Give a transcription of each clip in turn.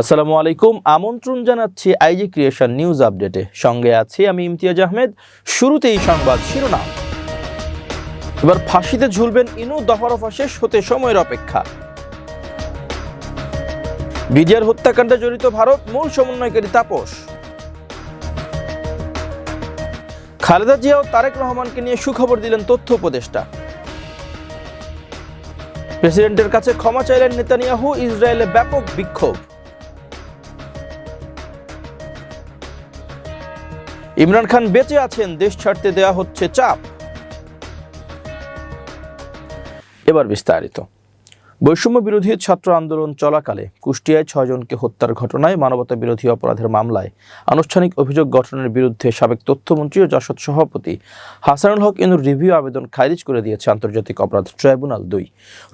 আসসালামু আলাইকুম, আমন্ত্রণ জানাচ্ছি আইজি ক্রিয়েশন নিউজ আপডেটে। সঙ্গে আছি আমি ইমতিয়াজ আহমেদ। শুরুতেই সংবাদ শিরোনাম। এবার ফাঁসিতে ঝুলবেন ইনু, দফারফা শেষ হতে সময়ের অপেক্ষা। বিডিআর হত্যাকাণ্ডে জড়িত ভারত, মূল সমন্বয়কারী তাপস। খালেদা জিয়া ও তারেক রহমানকে নিয়ে সুখবর দিলেন তথ্য উপদেষ্টা। প্রেসিডেন্টের কাছে ক্ষমা চাইলেন নেতানিয়াহু, ইসরায়েলে ব্যাপক বিক্ষোভ। ইমরান খান বেঁচে আছেন, দেশ ছাড়তে দেওয়া হচ্ছে চাপ। এবার বিস্তারিত। বৈষম্য বিরোধী ছাত্র আন্দোলন চলাকালে কুষ্টিয়ায় 6 জনকে হত্যার ঘটনায় মানবতা বিরোধী অপরাধের মামলায় আনুষ্ঠানিক অভিযোগ গঠনের বিরুদ্ধে সাবেক তথ্যমন্ত্রী ও জাসদ সভাপতি হাসানুল হক ইনুর রিভিউ আবেদন খারিজ করে দিয়েছে আন্তর্জাতিক অপরাধ ট্রাইব্যুনাল 2।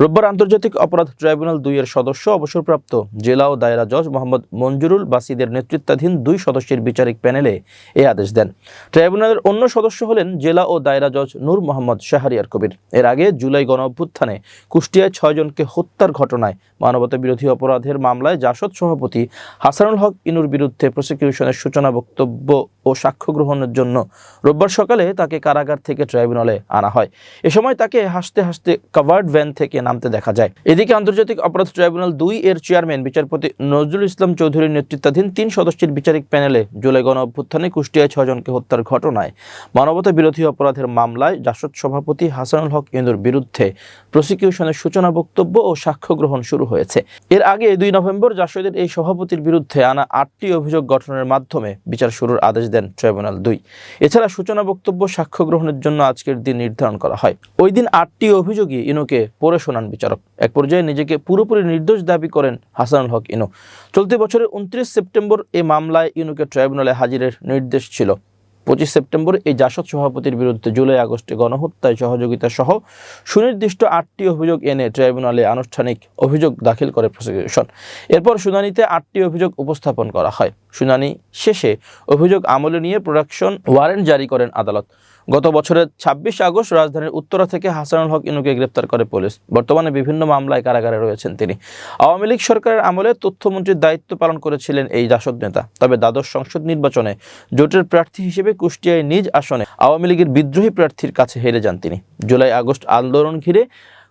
রোববার আন্তর্জাতিক অপরাধ ট্রাইব্যুনাল 2 এর সদস্য অবসরপ্রাপ্ত জেলা ও দায়রা জজ মোহাম্মদ মঞ্জুরুল বাসিদের নেতৃত্বাধীন 2 সদস্যের বিচারিক প্যানেলে এই আদেশ দেন। ট্রাইব্যুনালের অন্য সদস্য হলেন জেলা ও দায়রা জজ নূর মোহাম্মদ শাহরিয়ার কবির। এর আগে জুলাই গণঅভ্যুত্থানে কুষ্টিয়ায় 6 জনকে হত্যার ঘটনায় মানবতা বিরোধী অপরাধের মামলায় জাসদ সভাপতি হাসানুল হক ইনুর বিরুদ্ধে প্রসিকিউশনের সূচনা বক্তব্য ও সাক্ষ্য গ্রহণের জন্য রোববার সকালে তাকে কারাগার থেকে ট্রাইব্যুনালে আনা হয়। এ সময় তাকে হাসতে হাসতে কাভার্ড ভ্যান থেকে নামতে দেখা যায়। এদিকে আন্তর্জাতিক অপরাধ ট্রাইব্যুনাল 2 এর চেয়ারম্যান বিচারপতি নজরুল ইসলাম চৌধুরীর নেতৃত্বাধীন 3 সদস্যের বিচারিক প্যানেলে জুলাই গণঅভ্যুত্থানে কুষ্টিয়ায় 6 জনকে হত্যার ঘটনায় মানবতা বিরোধী অপরাধের মামলায় জাসদ সভাপতি হাসানুল হক ইনুর বিরুদ্ধে প্রসিকিউশনের সূচনা বক্তব্য ও সাক্ষ্য গ্রহণ শুরু হয়েছে। এর আগে 2 নভেম্বর জাসদের এই সভাপতির বিরুদ্ধে আনা 8টি অভিযোগ গঠনের মাধ্যমে বিচার শুরুর আদেশ দেন ট্রাইব্যুনাল 2। এছাড়া সূচনা বক্তব্য সাক্ষ্য গ্রহণের জন্য আজকের দিন নির্ধারণ করা হয়। ওই দিন 8টি অভিযোগই ইনুকে পড়ে শোনান বিচারক। এক পর্যায়ে নিজেকে পুরোপুরি নির্দোষ দাবি করেন হাসানুল হক ইনু। চলতি বছরের 29 সেপ্টেম্বর এই মামলায় ইনুকে ট্রাইব্যুনালে হাজিরের নির্দেশ ছিল। 25 সেপ্টেম্বর এই জাসদ সভাপতির বিরুদ্ধে জুলাই আগস্টে গণহত্যায় সহযোগিতা সহ সুনির্দিষ্ট 8টি অভিযোগ এনে ট্রাইব্যুনালে আনুষ্ঠানিক অভিযোগ দাখিল করে প্রসিকিউশন। এরপর শুনানিতে 8টি অভিযোগ উপস্থাপন করা হয়। শুনানি শেষে অভিযোগ আমলে নিয়ে প্রোডাকশন ওয়ারেন্ট জারি করেন আদালত। গত বছরের 26 আগস্ট রাজধানীর উত্তরা থেকে হাসানুল হক ইনুকে গ্রেপ্তার করে পুলিশ। বর্তমানে বিভিন্ন মামলায় কারাগারে রয়েছেন তিনি। আওয়ামী লীগ সরকারের আমলে তথ্যমন্ত্রীর দায়িত্ব পালন করেছিলেন এই জাসদ নেতা। তবে দ্বাদশ সংসদ নির্বাচনে জোটের প্রার্থী হিসেবে কুষ্টিয়ায় নিজ আসনে আওয়ামী লীগের বিদ্রোহী প্রার্থীর কাছে হেরে যান তিনি। জুলাই আগস্ট আন্দোলন ঘিরে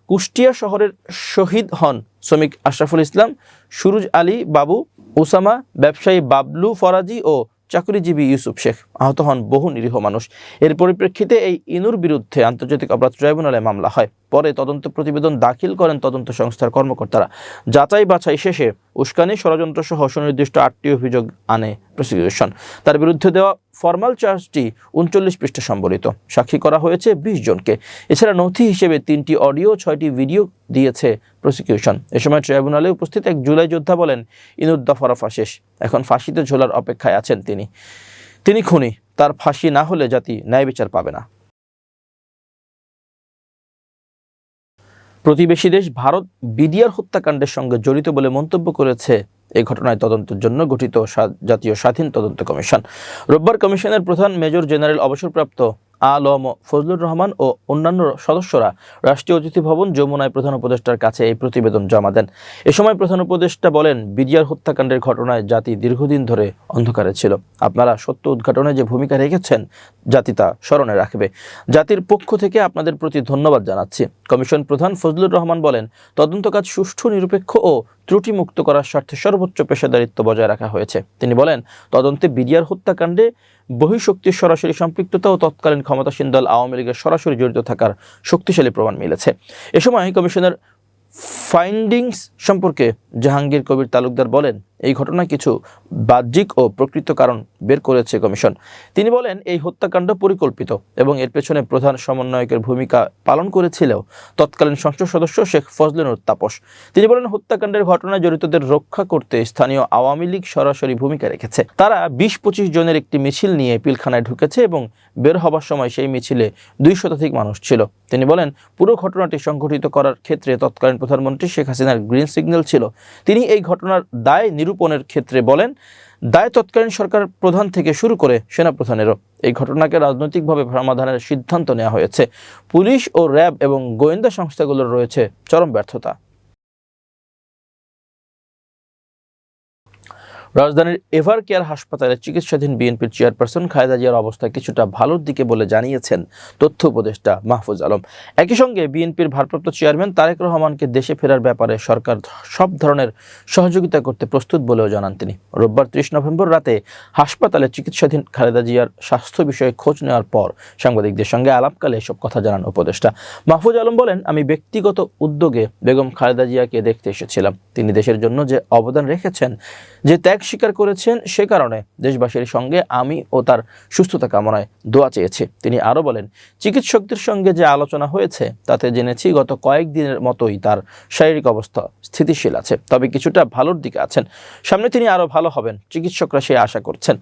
কুষ্টিয়া শহরের শহীদ হন শ্রমিক আশরাফুল ইসলাম, সুরুজ আলী বাবু, ওসামা, ব্যবসায়ী বাবলু ফরাজি ও চাকরিজীবী ইউসুফ শেখ। আহত হন বহু নিরীহ মানুষ। এর পরিপ্রেক্ষিতে এই ইনুর বিরুদ্ধে আন্তর্জাতিক অপরাধ ট্রাইব্যুনালে মামলা হয়। পরে তদন্ত প্রতিবেদন দাখিল করেন তদন্ত সংস্থার কর্মকর্তারা। যাচাই বাছাই শেষে উস্কানি, ষড়যন্ত্র সহ সুনির্দিষ্ট 8টি অভিযোগ আনে প্রসিকিউশন। তার বিরুদ্ধে দেওয়া ফরমাল চার্জটি 39 পৃষ্ঠা সম্বলিত। সাক্ষী করা হয়েছে 20 জনকে। এছাড়া নথি হিসেবে 3টি অডিও, 6টি ভিডিও দিয়েছে প্রসিকিউশন। এ সময় ট্রাইব্যুনালে উপস্থিত এক জুলাই যোদ্ধা বলেন, ইনুর দফারফা শেষ, এখন ফাঁসিতে ঝোলার অপেক্ষায় আছেন তিনি খুনি, তার ফাঁসি না হলে জাতি ন্যায় বিচার পাবে না। প্রতিবেশী দেশ ভারত বিডিআর হত্যাকাণ্ডের সঙ্গে জড়িত বলে মন্তব্য করেছে এই ঘটনায় তদন্তের জন্য গঠিত জাতীয় স্বাধীন তদন্ত কমিশন। রোববার কমিশনের প্রধান মেজর জেনারেল অবসরপ্রাপ্ত আলম ফজলুর রহমান ও অন্যান্য সদস্যরা রাষ্ট্রীয় অতিথি ভবন যমুনায় প্রধান উপদেষ্টার কাছে এই প্রতিবেদন জমা দেন। এ সময় প্রধান উপদেষ্টা বলেন, বিডিআর হত্যাকাণ্ডের ঘটনায় জাতি দীর্ঘদিন ধরে অন্ধকারে ছিল। আপনারা সত্য উদ্ঘাটনে যে ভূমিকা রেখেছেন, জাতি তা স্মরণে রাখবে। জাতির পক্ষ থেকে আপনাদের প্রতি ধন্যবাদ জানাচ্ছি। কমিশন প্রধান ফজলুর রহমান বলেন, তদন্ত কাজ সুষ্ঠু, নিরপেক্ষ ও ত্রুটিমুক্ত করার স্বার্থে সর্বোচ্চ পেশাদারিত্ব বজায় রাখা হয়েছে। তিনি বলেন, তদন্তে বিডিআর হত্যাকাণ্ডে বহিঃশক্তির সরাসরি সম্পৃক্ততা ও তৎকালীন ক্ষমতাসীন দল আওয়ামী লীগের সরাসরি জড়িত থাকার শক্তিশালী প্রমাণ মিলেছে। এ সময় কমিশনের ফাইন্ডিংস সম্পর্কে জাহাঙ্গীর কবির তালুকদার বলেন, এই ঘটনায় কিছু বাহ্যিক ও প্রকৃত কারণ বের করেছে কমিশন। তিনি বলেন, এই হত্যাকাণ্ড পরিকল্পিত এবং এর পেছনে প্রধান সমন্বয়কের ভূমিকা পালন করেছিল তৎকালীন সংসদ সদস্য শেখ ফজলুর তাপস। তিনি বলেন, হত্যাকাণ্ডের ঘটনায় জড়িতদের রক্ষা করতে স্থানীয় আওয়ামী লীগ সরাসরি ভূমিকা রেখেছে। তারা 20-25 জনের একটি মিছিল নিয়ে পিলখানায় ঢুকেছে এবং বের হবার সময় সেই মিছিলে 200 শতাধিক মানুষ ছিল। তিনি বলেন, পুরো ঘটনাটি সংঘটিত করার ক্ষেত্রে তৎকালীন প্রধানমন্ত্রী শেখ হাসিনার গ্রিন সিগন্যাল ছিল। তিনি এই ঘটনার দায় নিরূপণের ক্ষেত্রে বলেন, দায় তৎকালীন সরকার প্রধান থেকে শুরু করে সেনাপ্রধানেরও। এই ঘটনাকে রাজনৈতিকভাবে সমাধানের সিদ্ধান্ত নেওয়া হয়েছে। পুলিশ ও র্যাব এবং গোয়েন্দা সংস্থাগুলোর রয়েছে চরম ব্যর্থতা। রাজধানীর এভার কেয়ার হাসপাতালে চিকিৎসাধীন বিএনপির চেয়ারপারসন খালেদা জিয়ার অবস্থা কিছুটা ভালোর দিকে বলে জানিয়েছেন তথ্য উপদেষ্টা মাহফুজ আলম। একই সঙ্গে বিএনপির ভারপ্রাপ্ত চেয়ারম্যান তারেক রহমানকে দেশে ফেরার ব্যাপারে সরকার সব ধরনের সহযোগিতা করতে প্রস্তুত বলেও জানান তিনি। রোববার 30 নভেম্বর রাতে হাসপাতালে চিকিৎসাধীন খালেদা জিয়ার স্বাস্থ্য বিষয়ে খোঁজ নেওয়ার পর সাংবাদিকদের সঙ্গে আলাপকালে এসব কথা জানান উপদেষ্টা মাহফুজ আলম। বলেন, আমি ব্যক্তিগত উদ্যোগে বেগম খালেদা জিয়াকে দেখতে এসেছিলাম। তিনি দেশের জন্য যে অবদান রেখেছেন, যে ত্যাগ স্বীকার করেছেন, সে কারণে দেশবাসীর সঙ্গে আমি ও তার সুস্থতা কামনায় দোয়া চেয়েছি। তিনি আরও বলেন, চিকিৎসকদের সঙ্গে যে আলোচনা হয়েছে তাতে জেনেছি গত কয়েকদিনের মতোই তার শারীরিক অবস্থা স্থিতিশীল আছে, তবে কিছুটা ভালোর দিকে আছেন। সামনে তিনি আরও ভালো হবেন, চিকিৎসকরা সে আশা করছেন।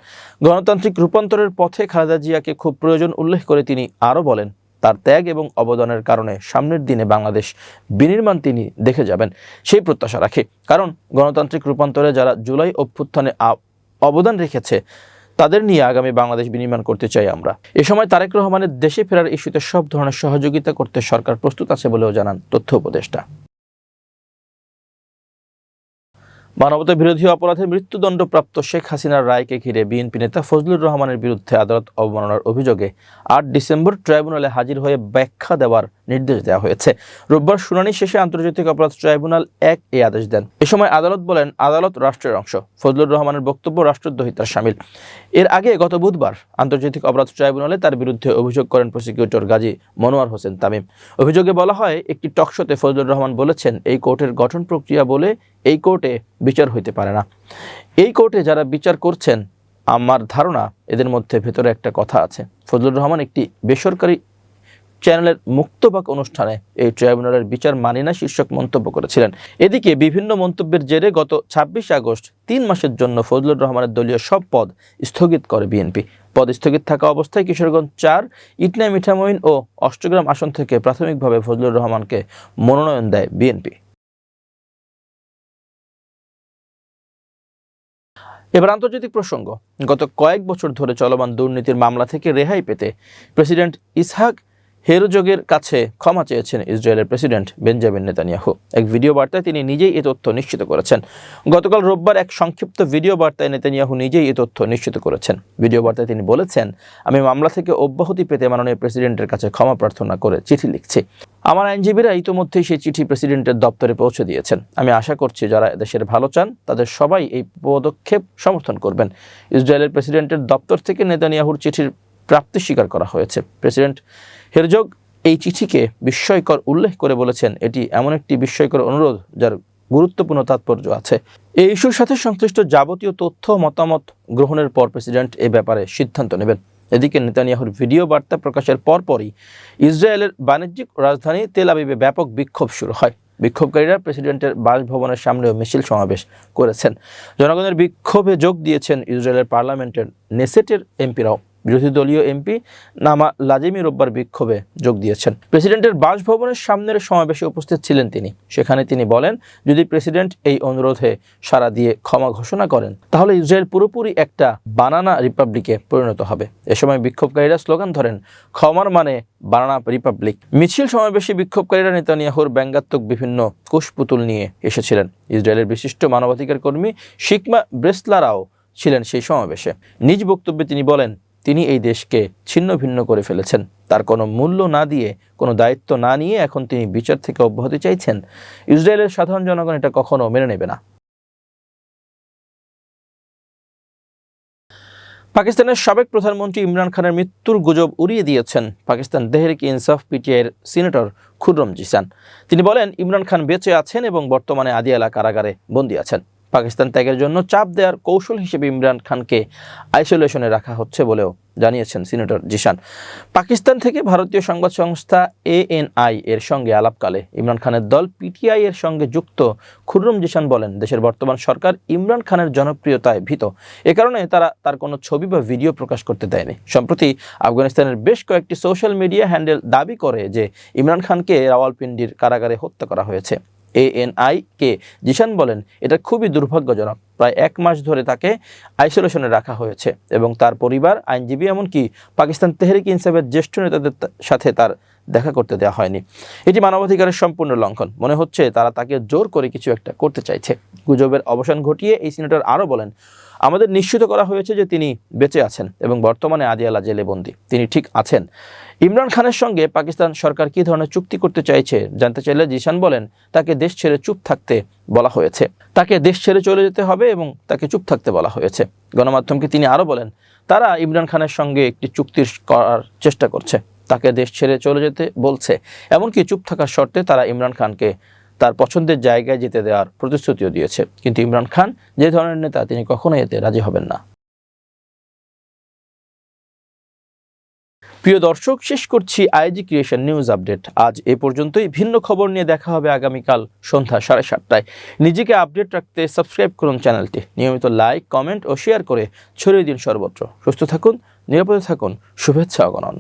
গণতান্ত্রিক রূপান্তরের পথে খালেদা জিয়াকে খুব প্রয়োজন উল্লেখ করে তিনি আরও বলেন, তার ত্যাগ এবং অবদানের কারণে সামনের দিনে বাংলাদেশ বিনির্মাণ তিনি দেখে যাবেন, সেই প্রত্যাশা রাখে। কারণ গণতান্ত্রিক রূপান্তরে যারা জুলাই অভ্যুত্থানে অবদান রেখেছে তাদের নিয়ে আগামী বাংলাদেশ বিনির্মাণ করতে চাই আমরা। এ সময় তারেক রহমানের দেশে ফেরার ইস্যুতে সব ধরনের সহযোগিতা করতে সরকার প্রস্তুত আছে বলেও জানান তথ্য উপদেষ্টা। মানবতা বিরোধী অপরাধে মৃত্যুদণ্ডপ্রাপ্ত শেখ হাসিনার রায়কে ঘিরে বিএনপি নেতা ফজলুর রহমানের বিরুদ্ধে আদালত অবমাননার অভিযোগে 8 ডিসেম্বর ট্রাইব্যুনালে হাজির হয়ে ব্যাখ্যা দেওয়ার নির্দেশ দেওয়া হয়েছে। রোববার শুনানি শেষে আন্তর্জাতিক অপরাধ ট্রাইব্যুনাল 1 এই আদেশ দেন। এ সময় আদালত বলেন, আদালত রাষ্ট্রের অংশ। ফজলুর রহমানের বক্তব্য রাষ্ট্রদ্রোহিতার শামিল। এর আগে গত বুধবার আন্তর্জাতিক অপরাধ ট্রাইব্যুনালে তার বিরুদ্ধে অভিযোগ করেন প্রসিকিউটর গাজী মনোয়ার হোসেন তামিম। অভিযোগে বলা হয়, একটি টকশোতে ফজলুর রহমান বলেছেন, এই কোর্টের গঠন প্রক্রিয়া বলে এই কোর্টে বিচার হইতে পারে না। এই কোর্টে যারা বিচার করছেন, আমার ধারণা এদের মধ্যে ভেতরে একটা কথা আছে। ফজলুর রহমান একটি বেসরকারি চ্যানেলের মুক্তবাক অনুষ্ঠানে এই ট্রাইব্যুনালের বিচার মানি না শীর্ষক মন্তব্য করেছিলেন। এদিকে বিভিন্ন মন্তব্যের জেরে গত 26 আগস্ট 3 মাসের জন্য ফজলুর রহমানের দলীয় সব পদ স্থগিত করে বিএনপি। পদ স্থগিত থাকা অবস্থায় কিশোরগঞ্জ 4, ইটনা মিঠামইন ও অষ্টগ্রাম আসন থেকে প্রাথমিকভাবে ফজলুর রহমানকে মনোনয়ন দেয় বিএনপি। এবার আন্তর্জাতিক প্রসঙ্গ। গত কয়েক বছর ধরে চলমান দুর্নীতির মামলা থেকে রেহাই পেতে প্রেসিডেন্ট ইসহাক হেরজগের কাছে ক্ষমা চেয়েছেন ইসরায়েলের প্রেসিডেন্ট বেঞ্জামিন নেতানিয়াহু। এক ভিডিও বার্তায় তিনি নিজেই এ তথ্য নিশ্চিত করেছেন। গতকাল রোববার এক সংক্ষিপ্ত ভিডিও বার্তায় নেতানিয়াহু নিজেই এ তথ্য নিশ্চিত করেছেন। ভিডিও বার্তায় তিনি বলেছেন, আমি মামলা থেকে অব্যাহতি পেতে মাননীয় প্রেসিডেন্টের কাছে ক্ষমা প্রার্থনা করে চিঠি লিখছি। আমার আইনজীবীরা ইতিমধ্যেই সেই চিঠি প্রেসিডেন্টের দপ্তরে পৌঁছে দিয়েছেন। আমি আশা করছি যারা দেশের ভালো চান তাদের সবাই এই পদক্ষেপ সমর্থন করবেন। ইসরায়েলের প্রেসিডেন্টের দপ্তর থেকে নেতানিয়াহুর চিঠির প্রাপ্তি স্বীকার করা হয়েছে। প্রেসিডেন্ট হেরজগ এই চিঠিকে বিস্ময়কর উল্লেখ করে বলেছেন, এটি এমন একটি বিস্ময়কর অনুরোধ যার গুরুত্বপূর্ণ তাৎপর্য আছে। এই ইস্যুর সাথে সংশ্লিষ্ট যাবতীয় তথ্য মতামত গ্রহণের পর প্রেসিডেন্ট এ ব্যাপারে সিদ্ধান্ত নেবেন। এদিকে নেতানিয়াহুর ভিডিও বার্তা প্রকাশের পরপরই ইসরায়েলের বাণিজ্যিক রাজধানী তেল আবিবে ব্যাপক বিক্ষোভ শুরু হয়। বিক্ষোভকারীরা প্রেসিডেন্টের বাসভবনের সামনেও মিছিল সমাবেশ করেছেন। জনগণের বিক্ষোভে যোগ দিয়েছেন ইসরায়েলের পার্লামেন্টের নেসেটের এমপিরাও। বিরোধী দলীয় এমপি নামা লাজিমি রোববার বিক্ষোভে যোগ দিয়েছেন। প্রেসিডেন্টের বাসভবনের সামনের সমাবেশে উপস্থিত ছিলেন তিনি। সেখানে তিনি বলেন, যদি প্রেসিডেন্ট এই অনুরোধে সাড়া দিয়ে ক্ষমা ঘোষণা করেন তাহলে ইসরায়েল পুরোপুরি একটা বানানা রিপাবলিকে পরিণত হবে। এ সময় বিক্ষোভকারীরা স্লোগান ধরেন, ক্ষমার মানে বানানা রিপাবলিক। মিছিল সমাবেশে বিক্ষোভকারীরা নেতানিয়াহুর ব্যঙ্গাত্মক বিভিন্ন কুশপুতুল নিয়ে এসেছিলেন। ইসরায়েলের বিশিষ্ট মানবাধিকার কর্মী শিকমা ব্রেসলারাও ছিলেন সেই সমাবেশে। নিজ বক্তব্যে তিনি বলেন, তিনি এই দেশকে ছিন্ন ভিন্ন করে ফেলেছেন। তার কোনো মূল্য না দিয়ে, কোনো দায়িত্ব না নিয়ে এখন তিনি বিচার থেকে অব্যাহতি চাইছেন। ইসরায়েলের সাধারণ জনগণ এটা কখনো মেনে নেবে না। পাকিস্তানের সাবেক প্রধানমন্ত্রী ইমরান খানের মৃত্যুর গুজব উড়িয়ে দিয়েছেন পাকিস্তান তেহরিক-ই-ইনসাফ পিটিআইয়ের সিনেটর খুররম জিসান। তিনি বলেন, ইমরান খান বেঁচে আছেন এবং বর্তমানে আদিয়ালা কারাগারে বন্দী আছেন। পাকিস্তান ত্যাগের জন্য চাপ দেওয়ার কৌশল হিসেবে ইমরান খানকে আইসোলেশনে রাখা হচ্ছে বলেও জানিয়েছেন সিনেটর জিসান। পাকিস্তান থেকে ভারতীয় সংবাদ সংস্থা ANI এর সঙ্গে আলাপকালে ইমরান খানের দল পিটিআই এর সঙ্গে যুক্ত খুররম জিসান বলেন, দেশের বর্তমান সরকার ইমরান খানের জনপ্রিয়তায় ভীত। এ কারণে তারা তার কোনো ছবি বা ভিডিও প্রকাশ করতে দেয়নি। সম্প্রতি আফগানিস্তানের বেশ কয়েকটি সোশ্যাল মিডিয়া হ্যান্ডেল দাবি করে যে ইমরান খানকে রাওয়ালপিন্ডির কারাগারে হত্যা করা হয়েছে। ANI কে জিসান বলেন, এটা খুবই দুর্ভাগ্যজনক। প্রায় 1 মাস ধরে তাকে আইসোলেশনে রাখা হয়েছে এবং তার পরিবার, আইনজীবী, এমনকি পাকিস্তান তেহরিক-ই-ইনসাফের জ্যেষ্ঠ নেতাদের সাথে তার দেখা করতে দেওয়া হয়নি। এটি মানবাধিকারের সম্পূর্ণ লঙ্ঘন। মনে হচ্ছে তারা তাকে জোর করে কিছু একটা করতে চাইছে। গুজবের অবসান ঘটিয়ে এই সিনেটর আরও বলেন, আমাদের নিশ্চিত করা হয়েছে যে তিনি বেঁচে আছেন এবং বর্তমানে আদিয়ালা জেলে বন্দী। তিনি ঠিক আছেন। ইমরান খানের সঙ্গে পাকিস্তান সরকার কী ধরনের চুক্তি করতে চাইছে জানতে চাইলে জিশান বলেন, তাকে দেশ ছেড়ে চুপ থাকতে বলা হয়েছে। তাকে দেশ ছেড়ে চলে যেতে হবে এবং তাকে চুপ থাকতে বলা হয়েছে। গণমাধ্যমকে তিনি আরও বলেন, তারা ইমরান খানের সঙ্গে একটি চুক্তি করার চেষ্টা করছে, তাকে দেশ ছেড়ে চলে যেতে বলছে। এমনকি চুপ থাকার শর্তে তারা ইমরান খানকে তার পছন্দের জায়গায় যেতে দেওয়ার প্রতিশ্রুতিও দিয়েছে। কিন্তু ইমরান খান যে ধরনের নেতা, তিনি কখনোই এতে রাজি হবেন না। প্রিয় দর্শক, শেষ করছি আইজি ক্রিয়েশন নিউজ আপডেট। আজ এ পর্যন্তই। ভিন্ন খবর নিয়ে দেখা হবে আগামীকাল সন্ধ্যা 7:30টায়। নিজেকে আপডেট রাখতে সাবস্ক্রাইব করুন চ্যানেলটি। নিয়মিত লাইক, কমেন্ট ও শেয়ার করে ছড়িয়ে দিন সর্বত্র। সুস্থ থাকুন, নিরাপদে থাকুন। শুভেচ্ছা অগণন।